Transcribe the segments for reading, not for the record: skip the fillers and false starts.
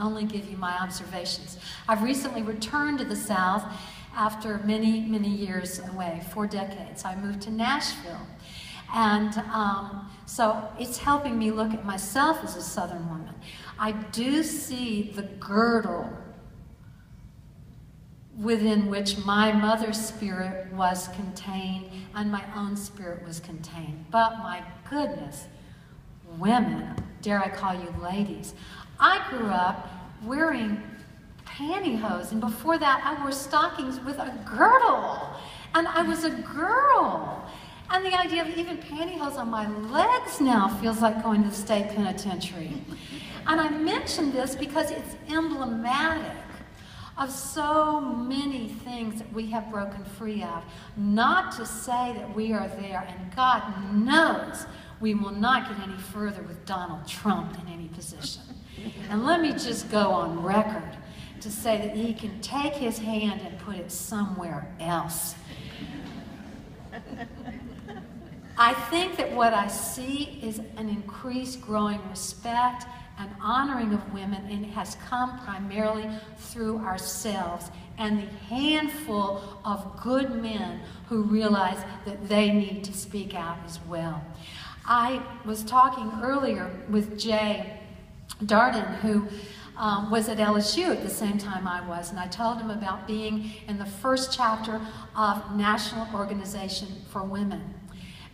only give you my observations. I've recently returned to the South after many, many years away, 4 decades. I moved to Nashville. And so it's helping me look at myself as a Southern woman. I do see the girdle within which my mother's spirit was contained and my own spirit was contained. But my goodness, women, dare I call you ladies, I grew up wearing pantyhose, and before that I wore stockings with a girdle, and I was a girl. And the idea of even pantyhose on my legs now feels like going to the state penitentiary. And I mention this because it's emblematic of so many things that we have broken free of. Not to say that we are there, and God knows we will not get any further with Donald Trump in any position. And let me just go on record to say that he can take his hand and put it somewhere else. I think that what I see is an increased growing respect and honoring of women, and it has come primarily through ourselves and the handful of good men who realize that they need to speak out as well. I was talking earlier with Jay Darden, who was at LSU at the same time I was, and I told him about being in the first chapter of National Organization for Women.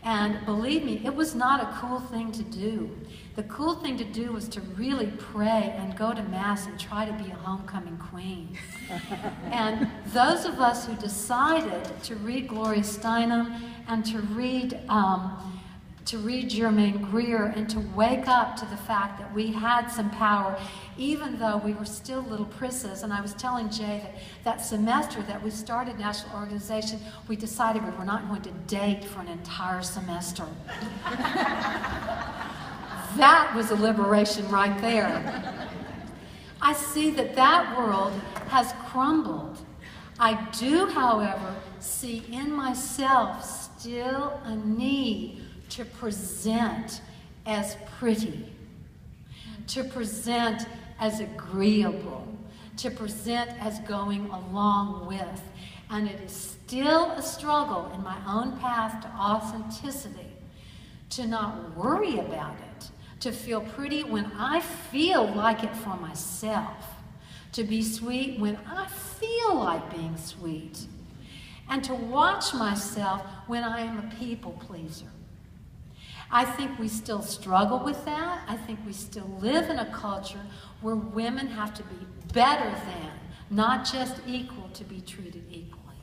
And believe me, it was not a cool thing to do. The cool thing to do was to really pray and go to Mass and try to be a homecoming queen. And those of us who decided to read Gloria Steinem and to read Germaine Greer and to wake up to the fact that we had some power, even though we were still little prisses. And I was telling Jay that semester that we started National Organization, we decided we were not going to date for an entire semester. That was a liberation right there. I see that that world has crumbled. I do, however, see in myself still a need to present as pretty, to present as agreeable, to present as going along with. And it is still a struggle in my own path to authenticity, to not worry about it, to feel pretty when I feel like it for myself, to be sweet when I feel like being sweet, and to watch myself when I am a people pleaser. I think we still struggle with that. I think we still live in a culture where women have to be better than, not just equal, to be treated equally.